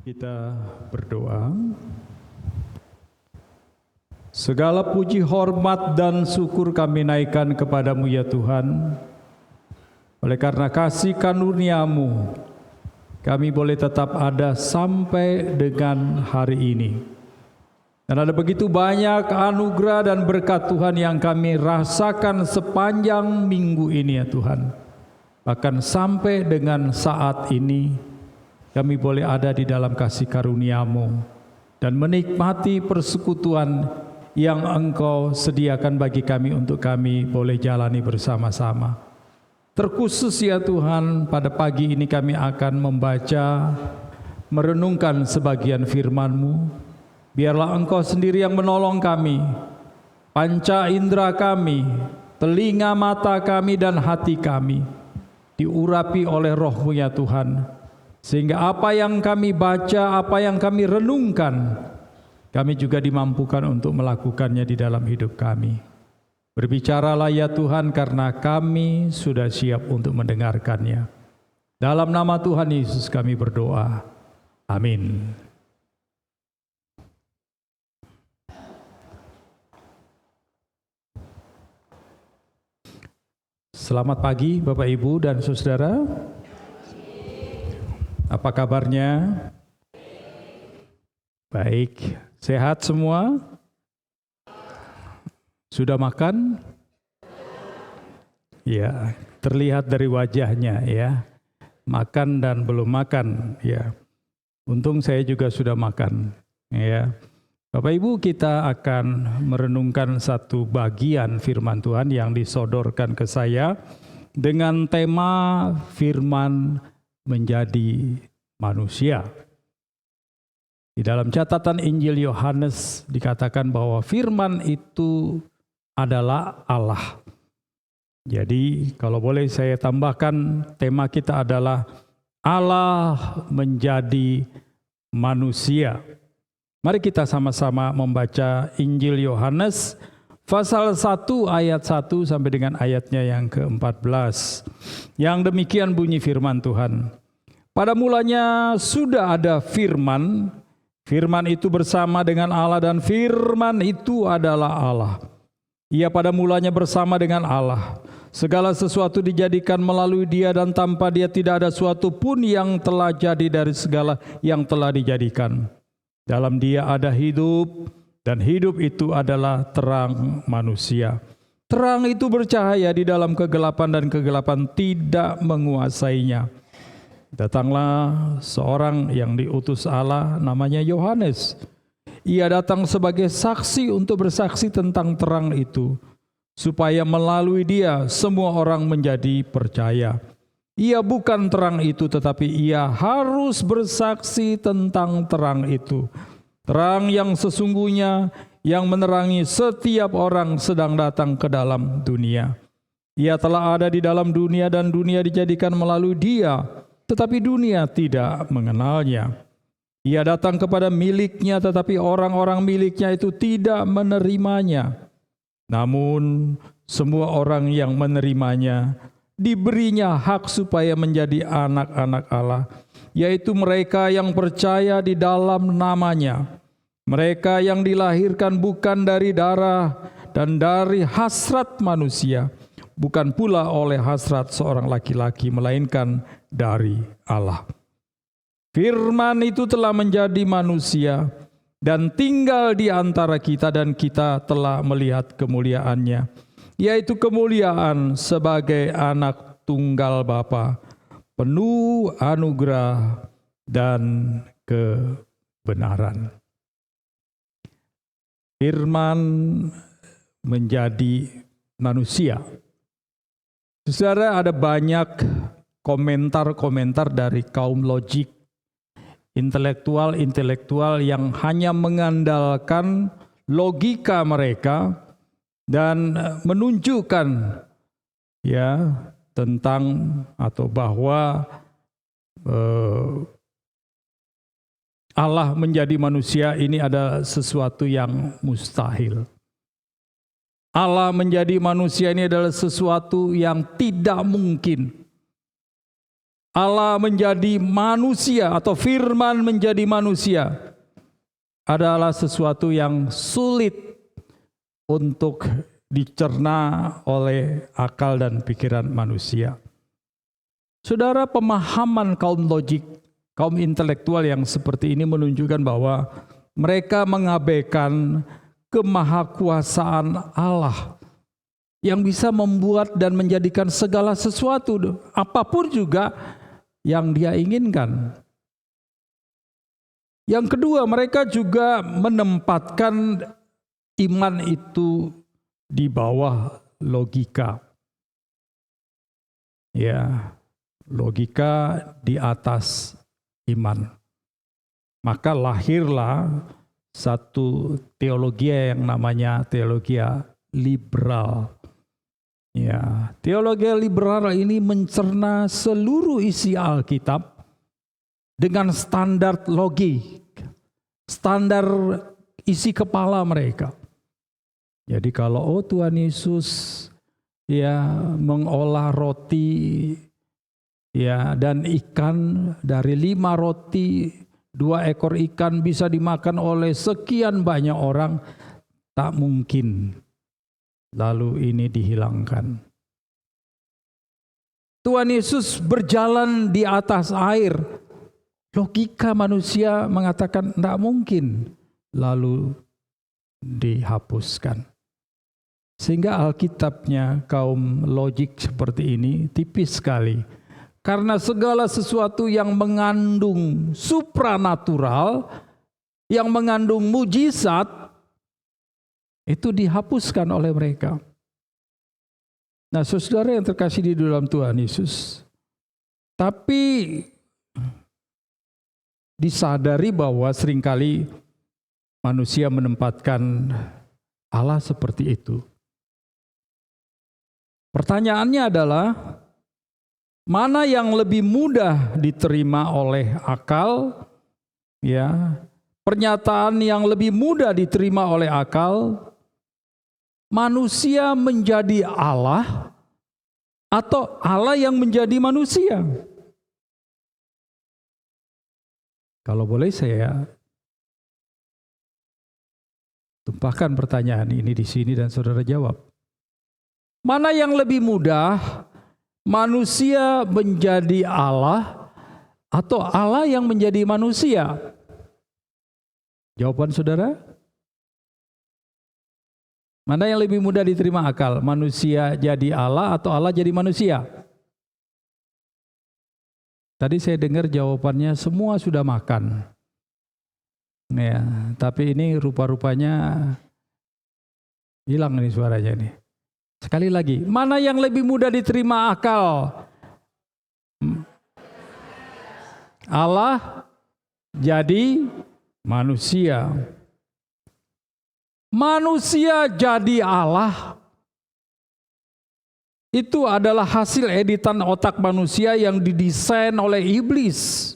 Kita berdoa. Segala puji, hormat, dan syukur kami naikkan kepadamu ya Tuhan. Oleh karena kasih karunia-Mu, kami boleh tetap ada sampai dengan hari ini. Dan ada begitu banyak anugerah dan berkat Tuhan yang kami rasakan sepanjang minggu ini ya Tuhan. Bahkan sampai dengan saat ini, kami boleh ada di dalam kasih karunia-Mu dan menikmati persekutuan yang Engkau sediakan bagi kami untuk kami boleh jalani bersama-sama. Terkhusus ya Tuhan, pada pagi ini kami akan membaca, merenungkan sebagian firman-Mu. Biarlah Engkau sendiri yang menolong kami, panca indera kami, telinga mata kami dan hati kami, diurapi oleh Roh-Mu ya Tuhan. Sehingga apa yang kami baca, apa yang kami renungkan, kami juga dimampukan untuk melakukannya di dalam hidup kami. Berbicaralah ya Tuhan, karena kami sudah siap untuk mendengarkannya. Dalam nama Tuhan Yesus kami berdoa. Amin. Selamat pagi Bapak Ibu dan Saudara. Apa kabarnya? Baik, sehat semua? Sudah makan? Ya, terlihat dari wajahnya ya. Makan dan belum makan ya. Untung saya juga sudah makan ya. Bapak Ibu, kita akan merenungkan satu bagian firman Tuhan yang disodorkan ke saya dengan tema firman menjadi manusia. Di dalam catatan Injil Yohanes dikatakan bahwa firman itu adalah Allah. Jadi kalau boleh saya tambahkan, tema kita adalah Allah menjadi manusia. Mari kita sama-sama membaca Injil Yohanes pasal 1 ayat 1 sampai dengan ayatnya yang ke-14. Yang demikian bunyi firman Tuhan. Pada mulanya sudah ada firman, firman itu bersama dengan Allah dan firman itu adalah Allah. Ia pada mulanya bersama dengan Allah. Segala sesuatu dijadikan melalui Dia dan tanpa Dia tidak ada suatu pun yang telah jadi dari segala yang telah dijadikan. Dalam Dia ada hidup, dan hidup itu adalah terang manusia. Terang itu bercahaya di dalam kegelapan dan kegelapan tidak menguasainya. Datanglah seorang yang diutus Allah namanya Yohanes. Ia datang sebagai saksi untuk bersaksi tentang terang itu, supaya melalui dia semua orang menjadi percaya. Ia bukan terang itu, tetapi ia harus bersaksi tentang terang itu. Terang yang sesungguhnya yang menerangi setiap orang sedang datang ke dalam dunia. Ia telah ada di dalam dunia dan dunia dijadikan melalui Dia, tetapi dunia tidak mengenalnya. Ia datang kepada miliknya, tetapi orang-orang miliknya itu tidak menerimanya. Namun semua orang yang menerimanya diberinya hak supaya menjadi anak-anak Allah, yaitu mereka yang percaya di dalam namanya. Mereka yang dilahirkan bukan dari darah dan dari hasrat manusia, bukan pula oleh hasrat seorang laki-laki, melainkan dari Allah. Firman itu telah menjadi manusia dan tinggal di antara kita, dan kita telah melihat kemuliaannya, yaitu kemuliaan sebagai anak tunggal Bapa, penuh anugerah dan kebenaran. Firman menjadi manusia. Saudara, ada banyak komentar-komentar dari kaum logik, intelektual yang hanya mengandalkan logika mereka dan menunjukkan ya tentang atau bahwa Allah menjadi manusia ini adalah sesuatu yang mustahil. Allah menjadi manusia ini adalah sesuatu yang tidak mungkin. Allah menjadi manusia atau firman menjadi manusia adalah sesuatu yang sulit untuk dicerna oleh akal dan pikiran manusia. Saudara, pemahaman kaum logik, kaum intelektual yang seperti ini menunjukkan bahwa mereka mengabaikan kemahakuasaan Allah yang bisa membuat dan menjadikan segala sesuatu, apapun juga yang Dia inginkan. Yang kedua, mereka juga menempatkan iman itu di bawah logika. Ya, logika di atas iman. Maka lahirlah satu teologi yang namanya teologi liberal. Ya, teologi liberal ini mencerna seluruh isi Alkitab dengan standar logik, standar isi kepala mereka. Jadi kalau Tuhan Yesus ya mengolah roti ya dan ikan, dari 5 roti 2 ekor ikan bisa dimakan oleh sekian banyak orang, tak mungkin lalu ini dihilangkan. Tuhan Yesus berjalan di atas air. Logika manusia mengatakan tidak mungkin lalu dihapuskan. Sehingga Alkitabnya kaum logik seperti ini tipis sekali. Karena segala sesuatu yang mengandung supranatural, yang mengandung mujizat, itu dihapuskan oleh mereka. Nah, saudara yang terkasih di dalam Tuhan Yesus, tapi disadari bahwa seringkali manusia menempatkan Allah seperti itu. Pertanyaannya adalah, mana yang lebih mudah diterima oleh akal? Ya, pernyataan yang lebih mudah diterima oleh akal, manusia menjadi Allah atau Allah yang menjadi manusia? Kalau boleh saya tumpahkan pertanyaan ini di sini dan saudara jawab. Mana yang lebih mudah, manusia menjadi Allah atau Allah yang menjadi manusia? Jawaban saudara? Mana yang lebih mudah diterima akal? Manusia jadi Allah atau Allah jadi manusia? Tadi saya dengar jawabannya semua sudah makan. Ya, tapi ini rupa-rupanya hilang nih suaranya nih. Sekali lagi, mana yang lebih mudah diterima akal? Allah jadi manusia. Manusia jadi Allah. Itu adalah hasil editan otak manusia yang didesain oleh iblis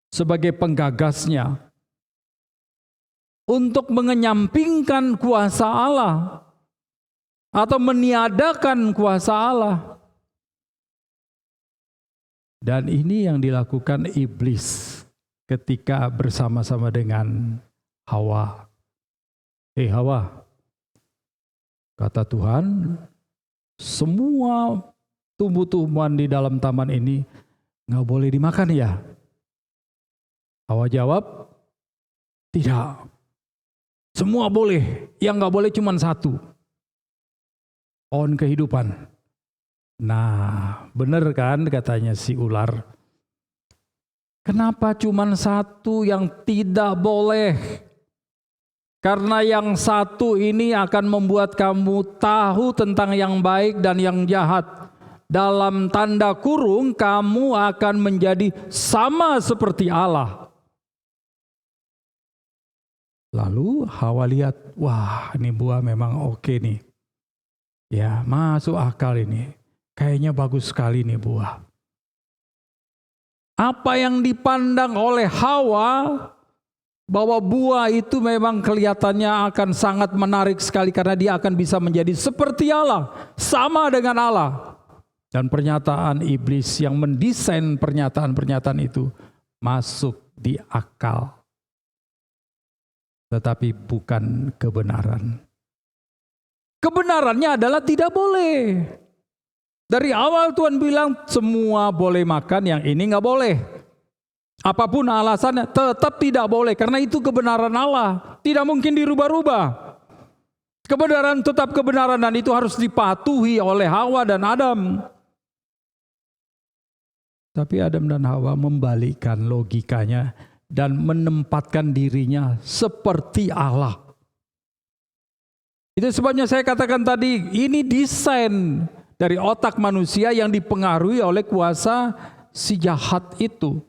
sebagai penggagasnya untuk mengenyampingkan kuasa Allah atau meniadakan kuasa Allah. Dan ini yang dilakukan iblis ketika bersama-sama dengan Hawa. Hei Hawa, kata Tuhan, semua tumbuh-tumbuhan di dalam taman ini nggak boleh dimakan ya? Hawa jawab, tidak. Semua boleh, yang nggak boleh cuma satu. Pohon kehidupan. Nah, benar kan katanya si ular. Kenapa cuma satu yang tidak boleh? Karena yang satu ini akan membuat kamu tahu tentang yang baik dan yang jahat. Dalam tanda kurung, kamu akan menjadi sama seperti Allah. Lalu Hawa lihat, wah ini buah memang oke nih. Ya, masuk akal ini. Kayaknya bagus sekali nih buah. Apa yang dipandang oleh Hawa, bahwa buah itu memang kelihatannya akan sangat menarik sekali karena dia akan bisa menjadi seperti Allah, sama dengan Allah. Dan pernyataan iblis yang mendesain pernyataan-pernyataan itu masuk di akal. Tetapi bukan kebenaran. Kebenarannya adalah tidak boleh. Dari awal Tuhan bilang semua boleh makan, yang ini nggak boleh. Apapun alasannya tetap tidak boleh. Karena itu kebenaran Allah. Tidak mungkin dirubah-rubah. Kebenaran tetap kebenaran dan itu harus dipatuhi oleh Hawa dan Adam. Tapi Adam dan Hawa membalikkan logikanya dan menempatkan dirinya seperti Allah. Itu sebabnya saya katakan tadi, ini desain dari otak manusia yang dipengaruhi oleh kuasa si jahat itu.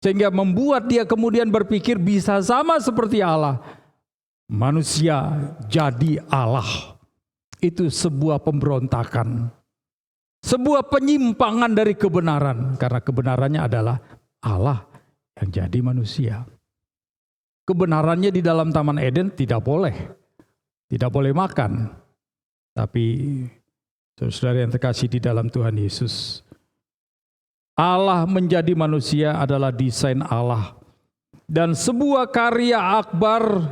Sehingga membuat dia kemudian berpikir bisa sama seperti Allah. Manusia jadi Allah. Itu sebuah pemberontakan. Sebuah penyimpangan dari kebenaran. Karena kebenarannya adalah Allah yang jadi manusia. Kebenarannya di dalam Taman Eden tidak boleh. Tidak boleh makan. Tapi saudara yang terkasih di dalam Tuhan Yesus, Allah menjadi manusia adalah desain Allah. Dan sebuah karya akbar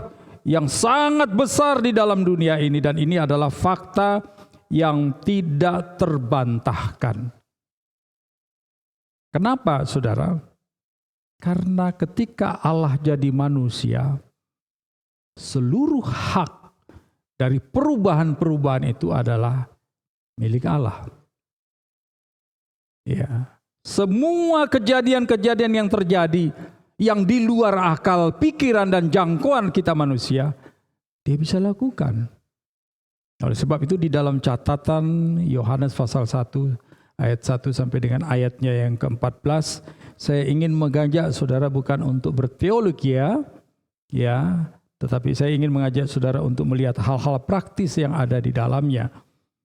yang sangat besar di dalam dunia ini. Dan ini adalah fakta yang tidak terbantahkan. Kenapa saudara? Karena ketika Allah jadi manusia, seluruh hak dari perubahan-perubahan itu adalah milik Allah. Ya, semua kejadian-kejadian yang terjadi yang di luar akal, pikiran dan jangkauan kita manusia, dia bisa lakukan. Oleh sebab itu di dalam catatan Yohanes pasal 1 ayat 1 sampai dengan ayatnya yang ke-14, saya ingin mengajak saudara bukan untuk berteologi ya, tetapi saya ingin mengajak saudara untuk melihat hal-hal praktis yang ada di dalamnya.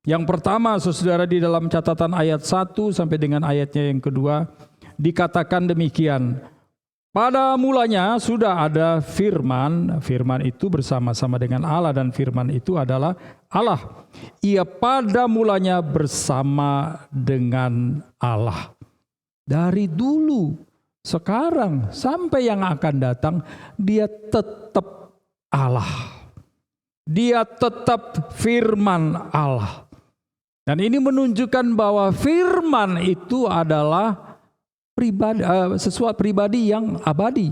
Yang pertama, saudara, di dalam catatan ayat 1 sampai dengan ayatnya yang kedua, dikatakan demikian. Pada mulanya sudah ada firman, firman itu bersama-sama dengan Allah dan firman itu adalah Allah. Ia pada mulanya bersama dengan Allah. Dari dulu, sekarang, sampai yang akan datang, dia tetap Allah. Dia tetap firman Allah. Dan ini menunjukkan bahwa firman itu adalah sesuatu pribadi yang abadi,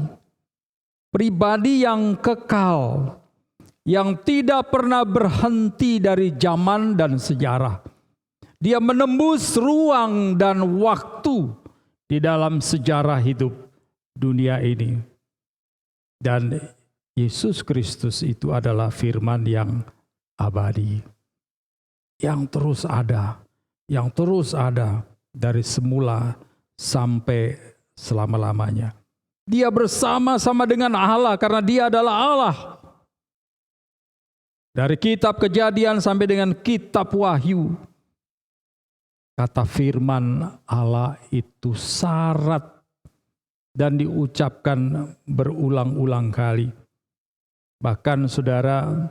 pribadi yang kekal, yang tidak pernah berhenti dari zaman dan sejarah. Dia menembus ruang dan waktu di dalam sejarah hidup dunia ini. Dan Yesus Kristus itu adalah firman yang abadi, yang terus ada dari semula sampai selama-lamanya. Dia bersama-sama dengan Allah karena dia adalah Allah. Dari kitab Kejadian sampai dengan kitab Wahyu, kata firman Allah itu syarat dan diucapkan berulang-ulang kali. Bahkan saudara,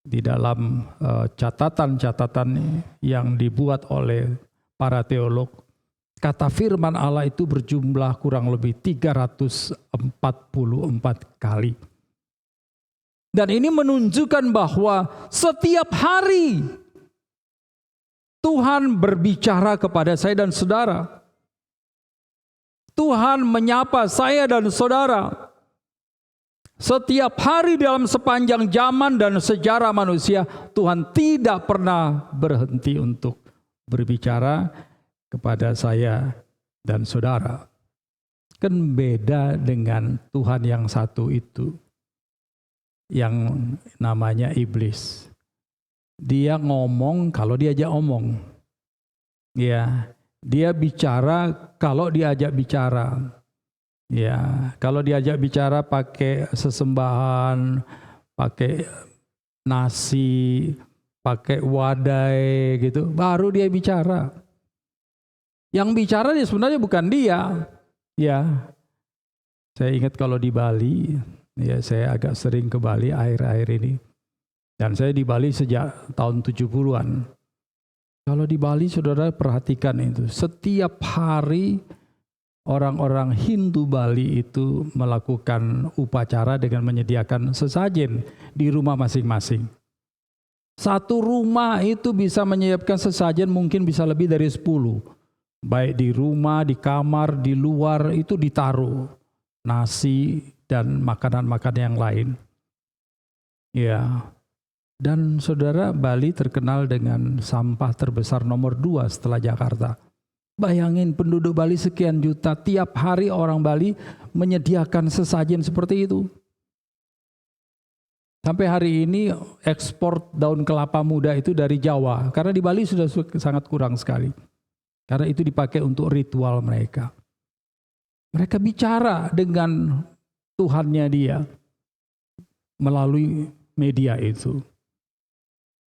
di dalam catatan-catatan yang dibuat oleh para teolog, kata firman Allah itu berjumlah kurang lebih 344 kali. Dan ini menunjukkan bahwa setiap hari Tuhan berbicara kepada saya dan saudara. Tuhan menyapa saya dan saudara. Setiap hari dalam sepanjang zaman dan sejarah manusia, Tuhan tidak pernah berhenti untuk berbicara kepada saya dan saudara. Kan beda dengan Tuhan yang satu itu, yang namanya iblis. Dia ngomong kalau diajak omong. Ya, dia bicara kalau diajak bicara. Ya, kalau diajak bicara pakai sesembahan, pakai nasi, pakai wadai gitu, baru dia bicara. Yang bicara dia sebenarnya bukan dia. Ya, saya ingat kalau di Bali, ya saya agak sering ke Bali akhir-akhir ini. Dan saya di Bali sejak tahun 70-an. Kalau di Bali saudara perhatikan itu, setiap hari orang-orang Hindu Bali itu melakukan upacara dengan menyediakan sesajen di rumah masing-masing. Satu rumah itu bisa menyiapkan sesajen mungkin bisa lebih dari 10. Baik di rumah, di kamar, di luar itu ditaruh nasi dan makanan-makanan yang lain. Ya. Dan saudara, Bali terkenal dengan sampah terbesar nomor 2 setelah Jakarta. Bayangin penduduk Bali sekian juta, tiap hari orang Bali menyediakan sesajen seperti itu. Sampai hari ini ekspor daun kelapa muda itu dari Jawa, karena di Bali sudah sangat kurang sekali. Karena itu dipakai untuk ritual mereka. Mereka bicara dengan Tuhannya dia melalui media itu.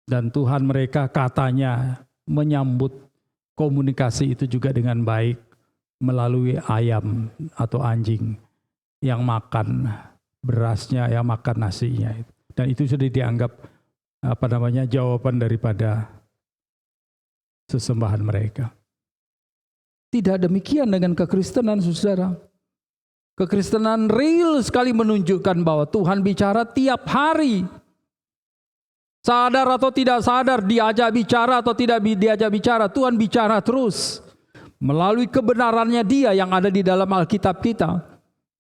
Dan Tuhan mereka katanya menyambut komunikasi itu juga dengan baik melalui ayam atau anjing yang makan berasnya, yang makan nasinya. Dan itu sudah dianggap jawaban daripada sesembahan mereka. Tidak demikian dengan kekristenan, saudara. Kekristenan real sekali menunjukkan bahwa Tuhan bicara tiap hari. Sadar atau tidak sadar, diajak bicara atau tidak diajak bicara, Tuhan bicara terus. Melalui kebenarannya dia yang ada di dalam Alkitab kita.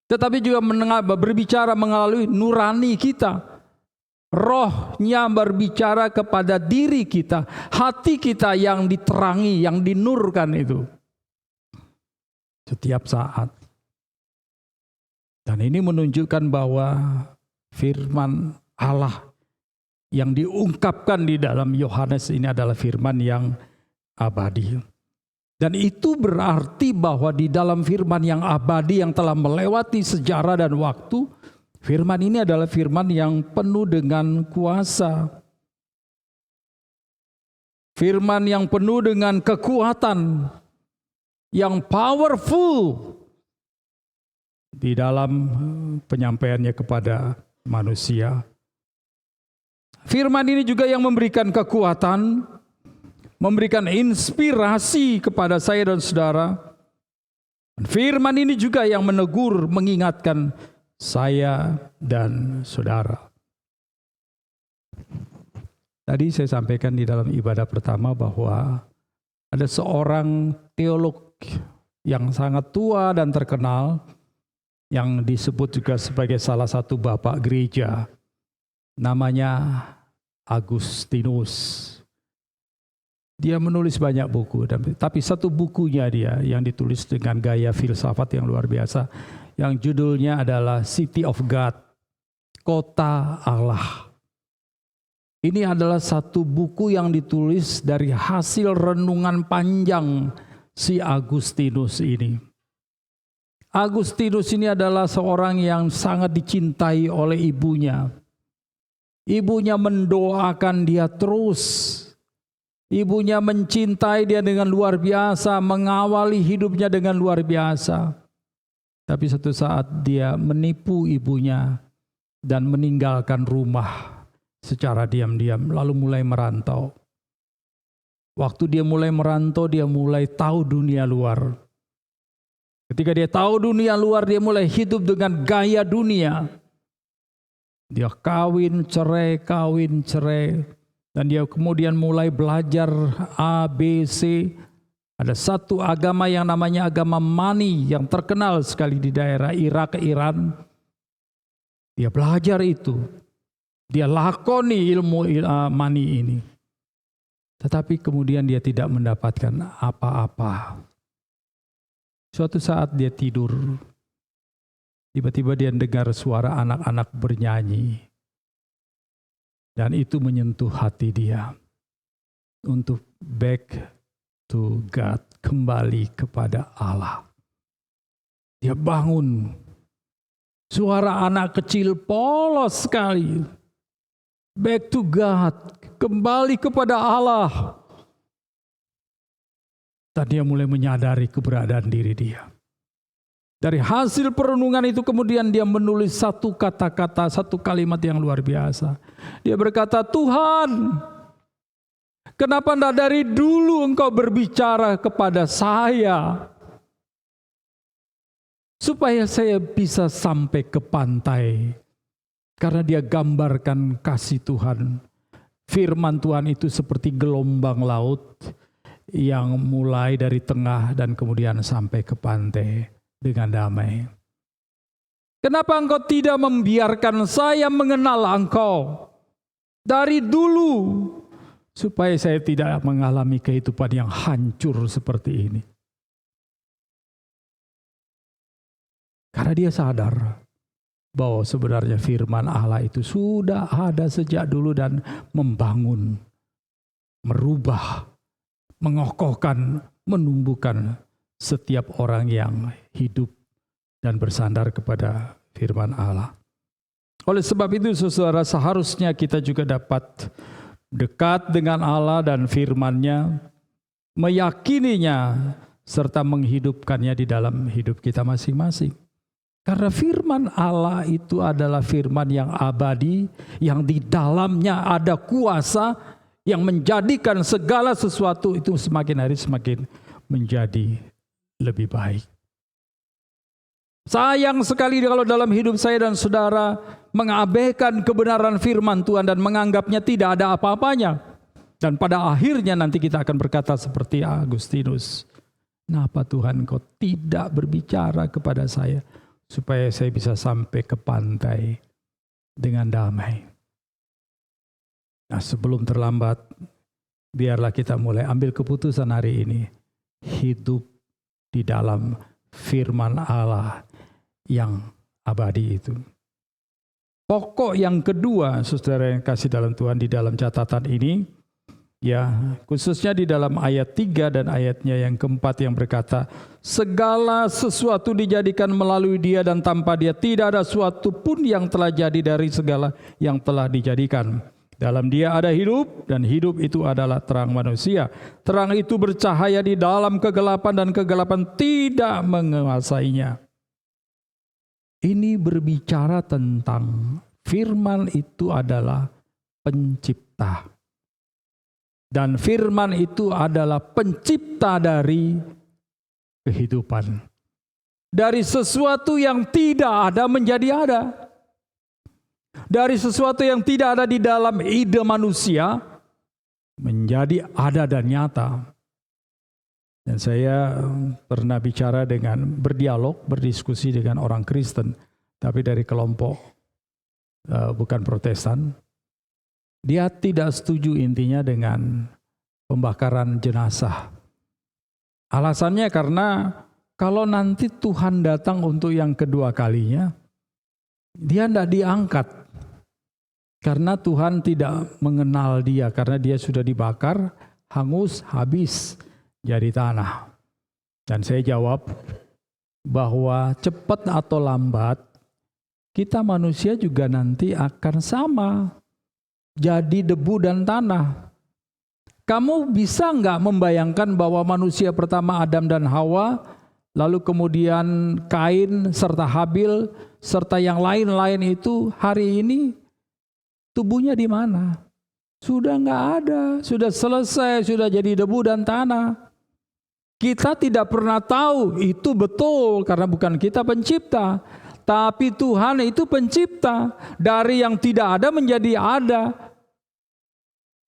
Tetapi juga berbicara melalui nurani kita. Rohnya berbicara kepada diri kita. Hati kita yang diterangi, yang dinurkan itu. Setiap saat. Dan ini menunjukkan bahwa firman Allah yang diungkapkan di dalam Yohanes ini adalah firman yang abadi. Dan itu berarti bahwa di dalam firman yang abadi yang telah melewati sejarah dan waktu, firman ini adalah firman yang penuh dengan kuasa. Firman yang penuh dengan kekuatan, yang powerful di dalam penyampaiannya kepada manusia. Firman ini juga yang memberikan kekuatan, memberikan inspirasi kepada saya dan saudara. Firman ini juga yang menegur, mengingatkan saya dan saudara. Tadi saya sampaikan di dalam ibadah pertama bahwa ada seorang teolog yang sangat tua dan terkenal, yang disebut juga sebagai salah satu bapak gereja. Namanya Agustinus. Dia menulis banyak buku, tapi satu bukunya dia yang ditulis dengan gaya filsafat yang luar biasa, yang judulnya adalah City of God, Kota Allah. Ini adalah satu buku yang ditulis dari hasil renungan panjang si Agustinus ini. Agustinus ini adalah seorang yang sangat dicintai oleh ibunya. Ibunya mendoakan dia terus. Ibunya mencintai dia dengan luar biasa, mengawali hidupnya dengan luar biasa. Tapi satu saat dia menipu ibunya dan meninggalkan rumah secara diam-diam, lalu mulai merantau. Waktu dia mulai merantau, dia mulai tahu dunia luar. Ketika dia tahu dunia luar, dia mulai hidup dengan gaya dunia. Dia kawin cerai, dan dia kemudian mulai belajar A, B, C. Ada satu agama yang namanya agama Mani yang terkenal sekali di daerah Irak, Iran. Dia belajar itu. Dia lakoni ilmu Mani ini. Tetapi kemudian dia tidak mendapatkan apa-apa. Suatu saat dia tidur. Tiba-tiba dia dengar suara anak-anak bernyanyi. Dan itu menyentuh hati dia. Untuk back to God. Kembali kepada Allah. Dia bangun. Suara anak kecil polos sekali. Back to God. Kembali kepada Allah. Dan dia mulai menyadari keberadaan diri dia. Dari hasil perenungan itu kemudian dia menulis satu kata-kata, satu kalimat yang luar biasa. Dia berkata, Tuhan, Kenapa tidak dari dulu Engkau berbicara kepada saya? Supaya saya bisa sampai ke pantai. Karena dia gambarkan kasih Tuhan. Firman Tuhan itu seperti gelombang laut yang mulai dari tengah dan kemudian sampai ke pantai dengan damai. Kenapa Engkau tidak membiarkan saya mengenal Engkau dari dulu, supaya saya tidak mengalami kehidupan yang hancur seperti ini? Karena dia sadar bahwa sebenarnya firman Allah itu sudah ada sejak dulu dan membangun, merubah, mengokohkan, menumbuhkan setiap orang yang hidup dan bersandar kepada firman Allah. Oleh sebab itu saudara, seharusnya kita juga dapat dekat dengan Allah dan firman-Nya, meyakininya, serta menghidupkannya di dalam hidup kita masing-masing. Karena firman Allah itu adalah firman yang abadi, yang di dalamnya ada kuasa, yang menjadikan segala sesuatu itu semakin hari semakin menjadi lebih baik. Sayang sekali kalau dalam hidup saya dan saudara mengabaikan kebenaran firman Tuhan dan menganggapnya tidak ada apa-apanya. Dan pada akhirnya nanti kita akan berkata seperti Agustinus, "Kenapa Tuhan Kau tidak berbicara kepada saya supaya saya bisa sampai ke pantai dengan damai?" Nah, sebelum terlambat, biarlah kita mulai ambil keputusan hari ini, hidup di dalam firman Allah yang abadi itu. Pokok yang kedua, saudara yang kasih dalam Tuhan, di dalam catatan ini, ya khususnya di dalam ayat 3 dan ayatnya yang keempat yang berkata, segala sesuatu dijadikan melalui Dia dan tanpa Dia tidak ada suatu pun yang telah jadi dari segala yang telah dijadikan. Dalam Dia ada hidup, dan hidup itu adalah terang manusia. Terang itu bercahaya di dalam kegelapan, dan kegelapan tidak menguasainya. Ini berbicara tentang firman itu adalah pencipta. Dan firman itu adalah pencipta dari kehidupan. Dari sesuatu yang tidak ada menjadi ada. Dari sesuatu yang tidak ada di dalam ide manusia menjadi ada dan nyata. Dan saya pernah bicara berdialog, berdiskusi dengan orang Kristen, tapi dari kelompok bukan Protestan. Dia tidak setuju intinya dengan pembakaran jenazah. Alasannya karena kalau nanti Tuhan datang untuk yang kedua kalinya, dia tidak diangkat. Karena Tuhan tidak mengenal dia, karena dia sudah dibakar, hangus, habis jadi tanah. Dan saya jawab bahwa cepat atau lambat, kita manusia juga nanti akan sama. Jadi debu dan tanah. Kamu bisa nggak membayangkan bahwa manusia pertama Adam dan Hawa, lalu kemudian Kain serta Habil, serta yang lain-lain itu hari ini tubuhnya di mana? Sudah nggak ada, sudah selesai, sudah jadi debu dan tanah. Kita tidak pernah tahu itu betul karena bukan kita pencipta. Tapi Tuhan itu pencipta, dari yang tidak ada menjadi ada.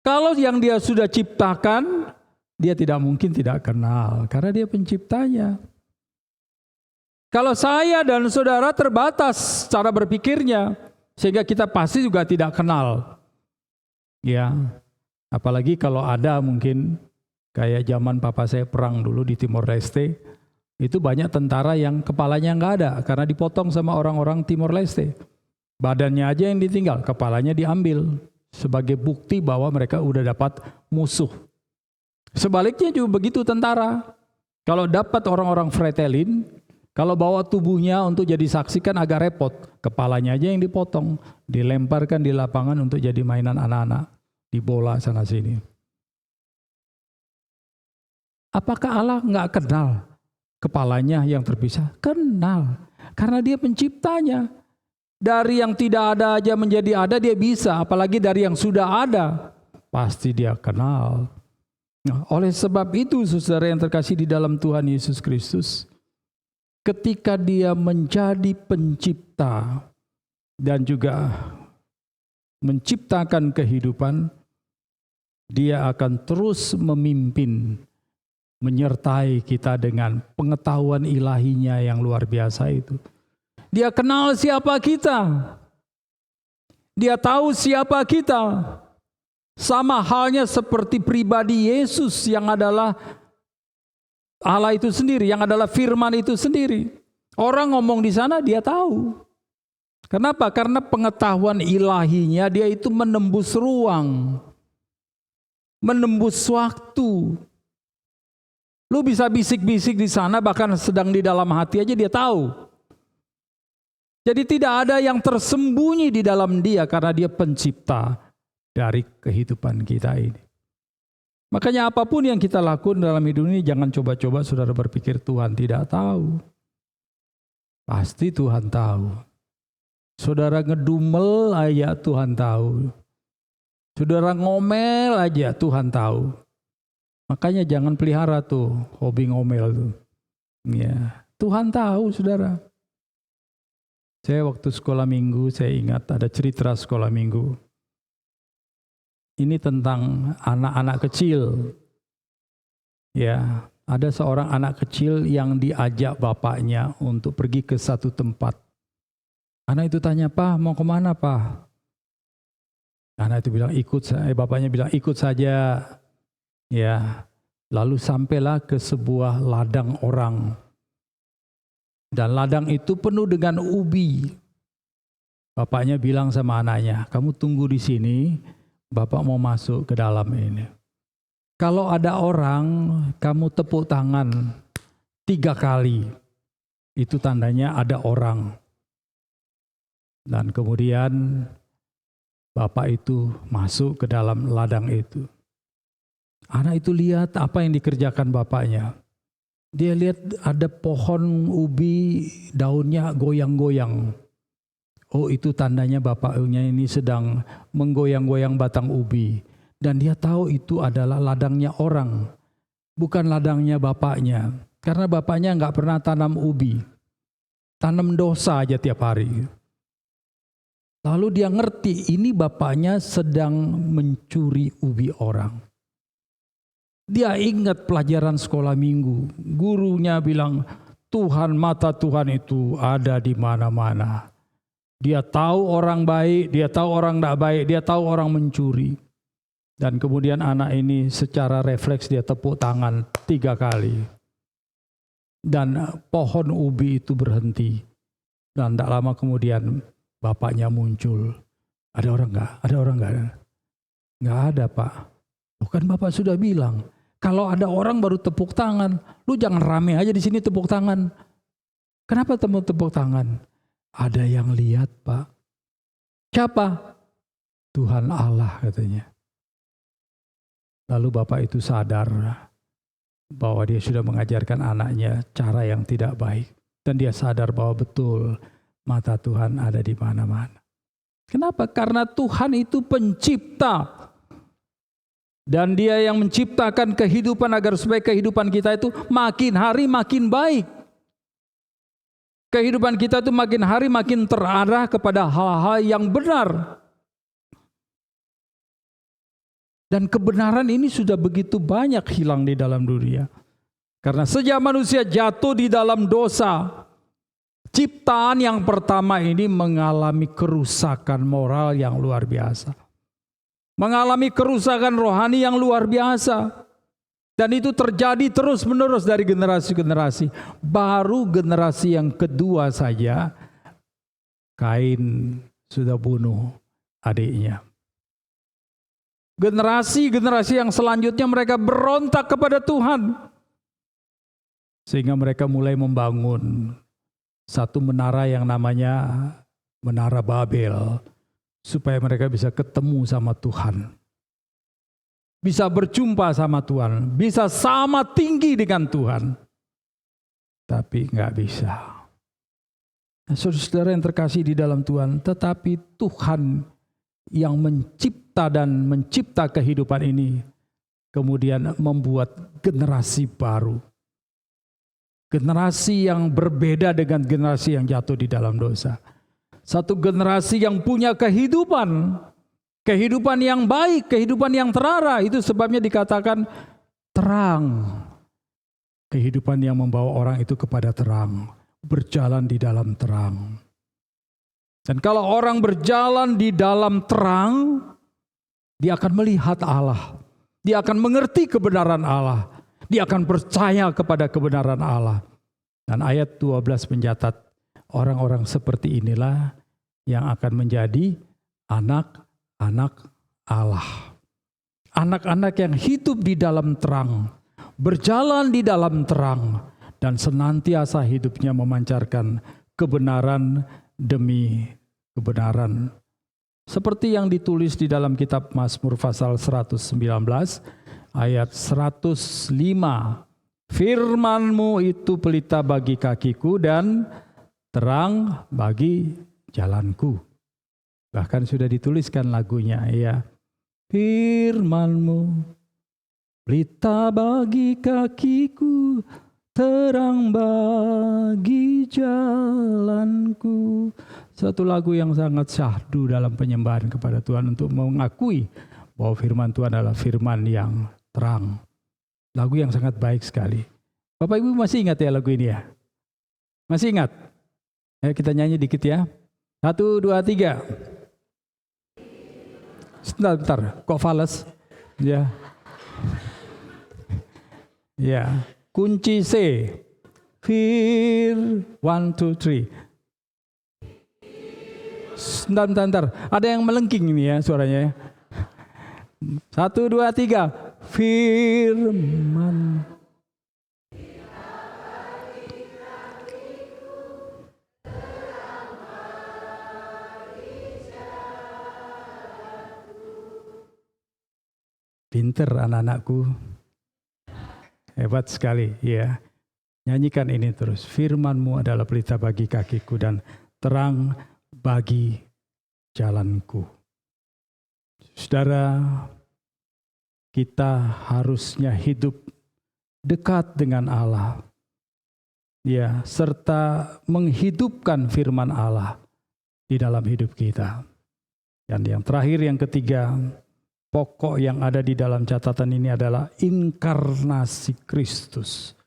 Kalau yang Dia sudah ciptakan, Dia tidak mungkin tidak kenal, karena Dia penciptanya. Kalau saya dan saudara terbatas cara berpikirnya, sehingga kita pasti juga tidak kenal. Ya, apalagi kalau ada mungkin kayak zaman papa saya perang dulu di Timor Leste, itu banyak tentara yang kepalanya nggak ada karena dipotong sama orang-orang Timor Leste. Badannya aja yang ditinggal, kepalanya diambil sebagai bukti bahwa mereka udah dapat musuh. Sebaliknya juga begitu tentara. Kalau dapat orang-orang fretelin, kalau bawa tubuhnya untuk jadi saksi kan agak repot. Kepalanya aja yang dipotong, dilemparkan di lapangan untuk jadi mainan anak-anak di bola sana sini. Apakah Allah nggak kenal kepalanya yang terpisah? Kenal, karena Dia penciptanya. Dari yang tidak ada aja menjadi ada Dia bisa, apalagi dari yang sudah ada. pasti dia kenal. Nah, oleh sebab itu saudara yang terkasih di dalam Tuhan Yesus Kristus, ketika dia menjadi pencipta dan juga menciptakan kehidupan, dia akan terus memimpin, menyertai kita dengan pengetahuan ilahinya yang luar biasa itu. Dia kenal siapa kita. Dia tahu siapa kita. Sama halnya seperti pribadi Yesus yang adalah Allah itu sendiri, yang adalah firman itu sendiri. Orang ngomong di sana dia tahu. Kenapa? Karena pengetahuan ilahinya dia itu menembus ruang, menembus waktu. Lu bisa bisik-bisik di sana, bahkan sedang di dalam hati aja dia tahu. Jadi tidak ada yang tersembunyi di dalam dia karena dia pencipta dari kehidupan kita ini. Makanya apapun yang kita lakukan dalam hidup ini, jangan coba-coba saudara berpikir Tuhan tidak tahu. Pasti Tuhan tahu. Saudara ngedumel aja Tuhan tahu. Saudara ngomel aja Tuhan tahu. Makanya jangan pelihara tuh hobi ngomel tuh. Ya, Tuhan tahu saudara. Saya waktu sekolah minggu, saya ingat ada cerita sekolah minggu. Ini tentang anak-anak kecil. Ya, ada seorang anak kecil yang diajak bapaknya untuk pergi ke satu tempat. Anak itu tanya, "Pak, mau kemana, Pak?" Anak itu bilang, bapaknya bilang, "Ikut saja." Ya, lalu sampailah ke sebuah ladang orang. Dan ladang itu penuh dengan ubi. Bapaknya bilang sama anaknya, "Kamu tunggu di sini, Bapak mau masuk ke dalam ini. Kalau ada orang, kamu tepuk tangan 3 kali. Itu tandanya ada orang." Dan kemudian bapak itu masuk ke dalam ladang itu. Anak itu lihat apa yang dikerjakan bapaknya. Dia lihat ada pohon ubi, daunnya goyang-goyang. Oh, itu tandanya bapaknya ini sedang menggoyang-goyang batang ubi. Dan dia tahu itu adalah ladangnya orang, bukan ladangnya bapaknya. Karena bapaknya nggak pernah tanam ubi. Tanam dosa aja tiap hari. Lalu dia ngerti ini bapaknya sedang mencuri ubi orang. Dia ingat pelajaran sekolah minggu. Gurunya bilang, Tuhan, mata Tuhan itu ada di mana-mana. Dia tahu orang baik, dia tahu orang tidak baik, dia tahu orang mencuri. Dan kemudian anak ini secara refleks dia tepuk tangan 3 kali. Dan pohon ubi itu berhenti. Dan tidak lama kemudian bapaknya muncul. Ada orang enggak? Ada orang enggak? Enggak ada, Pak. Bukan Bapak sudah bilang, kalau ada orang baru tepuk tangan, lu jangan rame aja di sini tepuk tangan. Kenapa tepuk tangan? Ada yang lihat, Pak. Siapa? Tuhan Allah katanya. Lalu Bapak itu sadar bahwa dia sudah mengajarkan anaknya cara yang tidak baik. Dan dia sadar bahwa betul mata Tuhan ada di mana-mana. Kenapa? Karena Tuhan itu pencipta. Dan dia yang menciptakan kehidupan agar supaya kehidupan kita itu makin hari makin baik. Kehidupan kita itu makin hari makin terarah kepada hal-hal yang benar. Dan kebenaran ini sudah begitu banyak hilang di dalam dunia. Karena sejak manusia jatuh di dalam dosa, ciptaan yang pertama ini mengalami kerusakan moral yang luar biasa. Mengalami kerusakan rohani yang luar biasa. Dan itu terjadi terus-menerus dari generasi ke generasi. Baru generasi yang kedua saja, Kain sudah bunuh adiknya. Generasi-generasi yang selanjutnya mereka berontak kepada Tuhan. Sehingga mereka mulai membangun satu menara yang namanya Menara Babel. Supaya mereka bisa ketemu sama Tuhan. Bisa berjumpa sama Tuhan. Bisa sama tinggi dengan Tuhan. Tapi nggak bisa. Nah, saudara yang terkasih di dalam Tuhan. Tetapi Tuhan yang mencipta kehidupan ini kemudian membuat generasi baru. Generasi yang berbeda dengan generasi yang jatuh di dalam dosa. Satu generasi yang punya kehidupan yang baik, kehidupan yang terarah. Itu sebabnya dikatakan terang. Kehidupan yang membawa orang itu kepada terang, berjalan di dalam terang. Dan kalau orang berjalan di dalam terang, dia akan melihat Allah. Dia akan mengerti kebenaran Allah. Dia akan percaya kepada kebenaran Allah. Dan ayat 12 mencatat, orang-orang seperti inilah yang akan menjadi anak-anak Allah. Anak-anak yang hidup di dalam terang, berjalan di dalam terang, dan senantiasa hidupnya memancarkan kebenaran demi kebenaran. Seperti yang ditulis di dalam kitab Mazmur pasal 119 ayat 105. Firman-Mu itu pelita bagi kakiku dan terang bagi jalanku. Bahkan sudah dituliskan lagunya, ya. Firman-Mu pelita bagi kakiku, terang bagi jalanku. Satu lagu yang sangat syahdu dalam penyembahan kepada Tuhan untuk mengakui bahwa firman Tuhan adalah firman yang terang. Lagu yang sangat baik sekali. Bapak Ibu masih ingat ya lagu ini ya? Masih ingat? Ayo kita nyanyi dikit ya. 1, 2, 3. Sebentar, kok fales? Ya. Ya. Kunci C. 1, 2, 3. Sebentar. Ada yang melengking ini ya suaranya. 1, 2, 3. Firman. Pinter anak-anakku. Hebat sekali, ya. Nyanyikan ini terus. Firman-Mu adalah pelita bagi kakiku dan terang bagi jalanku. Saudara, kita harusnya hidup dekat dengan Allah. Ya, serta menghidupkan firman Allah di dalam hidup kita. Dan yang terakhir, yang ketiga, pokok yang ada di dalam catatan ini adalah inkarnasi Kristus.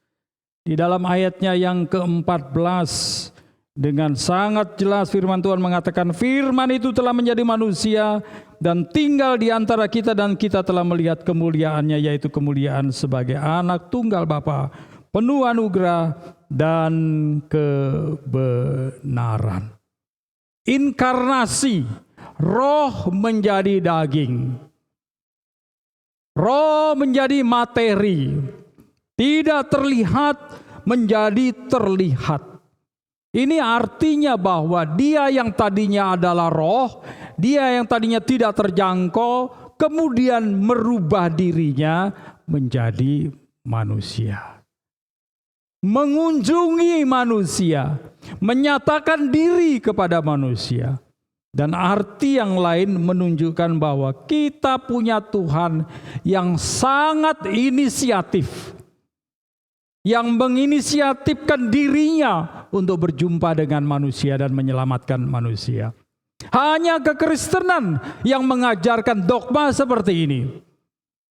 Di dalam ayatnya yang ke-14, dengan sangat jelas firman Tuhan mengatakan, firman itu telah menjadi manusia dan tinggal di antara kita, dan kita telah melihat kemuliaannya, yaitu kemuliaan sebagai anak tunggal Bapa, penuh anugerah dan kebenaran. Inkarnasi, roh menjadi daging. Roh menjadi materi, tidak terlihat menjadi terlihat. Ini artinya bahwa dia yang tadinya adalah roh, dia yang tadinya tidak terjangkau, kemudian merubah dirinya menjadi manusia. Mengunjungi manusia, menyatakan diri kepada manusia. Dan arti yang lain menunjukkan bahwa kita punya Tuhan yang sangat inisiatif, yang menginisiatifkan dirinya untuk berjumpa dengan manusia dan menyelamatkan manusia. Hanya kekristenan yang mengajarkan dogma seperti ini.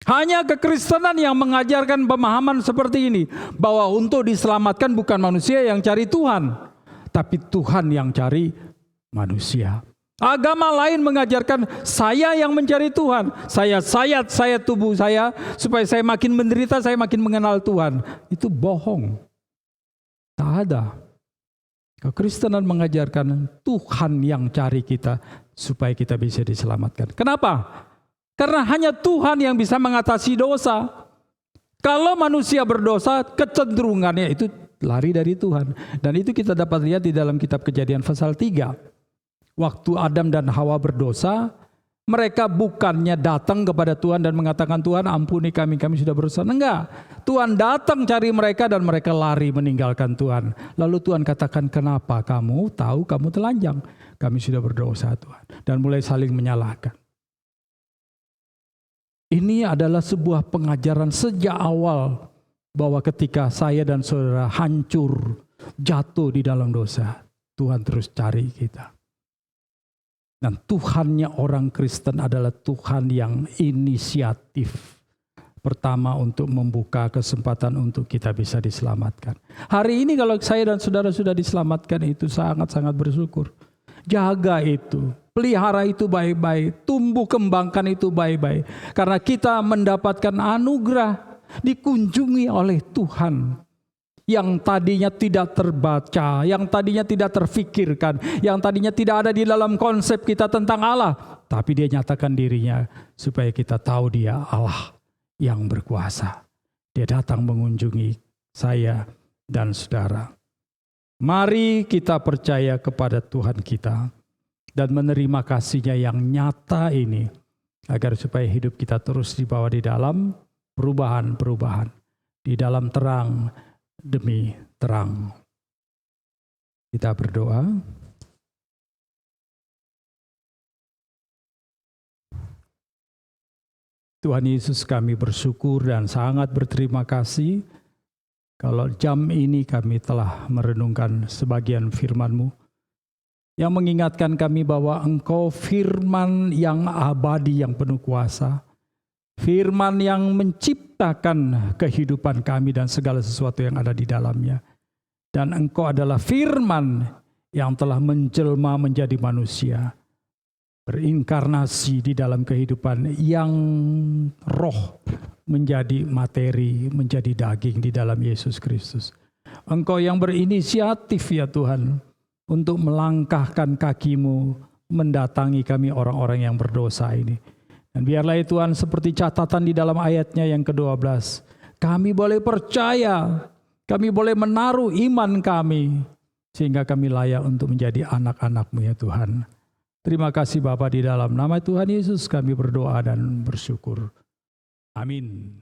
Hanya kekristenan yang mengajarkan pemahaman seperti ini, bahwa untuk diselamatkan bukan manusia yang cari Tuhan, tapi Tuhan yang cari manusia. Agama lain mengajarkan saya yang mencari Tuhan. Saya tubuh saya supaya saya makin menderita, saya makin mengenal Tuhan. Itu bohong. Tak ada. Kekristenan mengajarkan Tuhan yang cari kita supaya kita bisa diselamatkan. Kenapa? Karena hanya Tuhan yang bisa mengatasi dosa. Kalau manusia berdosa, kecenderungannya itu lari dari Tuhan. Dan itu kita dapat lihat di dalam kitab Kejadian pasal 3. Waktu Adam dan Hawa berdosa, mereka bukannya datang kepada Tuhan dan mengatakan, Tuhan ampuni kami sudah berdosa. Enggak, Tuhan datang cari mereka dan mereka lari meninggalkan Tuhan. Lalu Tuhan katakan, kenapa kamu tahu kamu telanjang? Kami sudah berdosa Tuhan. Dan mulai saling menyalahkan. Ini adalah sebuah pengajaran sejak awal bahwa ketika saya dan saudara hancur, jatuh di dalam dosa, Tuhan terus cari kita. Dan Tuhannya orang Kristen adalah Tuhan yang inisiatif. Pertama untuk membuka kesempatan untuk kita bisa diselamatkan. Hari ini kalau saya dan saudara sudah diselamatkan itu sangat-sangat bersyukur. Jaga itu, pelihara itu baik-baik, tumbuh kembangkan itu baik-baik. Karena kita mendapatkan anugerah, dikunjungi oleh Tuhan. Yang tadinya tidak terbaca, yang tadinya tidak terfikirkan, yang tadinya tidak ada di dalam konsep kita tentang Allah. Tapi Dia nyatakan dirinya supaya kita tahu Dia Allah yang berkuasa. Dia datang mengunjungi saya dan saudara. Mari kita percaya kepada Tuhan kita dan menerima kasih-Nya yang nyata ini agar supaya hidup kita terus dibawa di dalam perubahan-perubahan, di dalam terang demi terang. Kita berdoa. Tuhan Yesus, kami bersyukur dan sangat berterima kasih kalau jam ini kami telah merenungkan sebagian firman-Mu yang mengingatkan kami bahwa Engkau firman yang abadi, yang penuh kuasa, firman yang menciptakan kehidupan kami dan segala sesuatu yang ada di dalamnya. Dan Engkau adalah firman yang telah menjelma menjadi manusia, berinkarnasi di dalam kehidupan yang roh menjadi materi, menjadi daging di dalam Yesus Kristus. Engkau yang berinisiatif ya Tuhan, untuk melangkahkan kaki-Mu mendatangi kami orang-orang yang berdosa ini. Dan biarlah ya Tuhan seperti catatan di dalam ayatnya yang ke-12. Kami boleh percaya, kami boleh menaruh iman kami, sehingga kami layak untuk menjadi anak-anak-Mu ya Tuhan. Terima kasih Bapa, di dalam nama Tuhan Yesus kami berdoa dan bersyukur. Amin.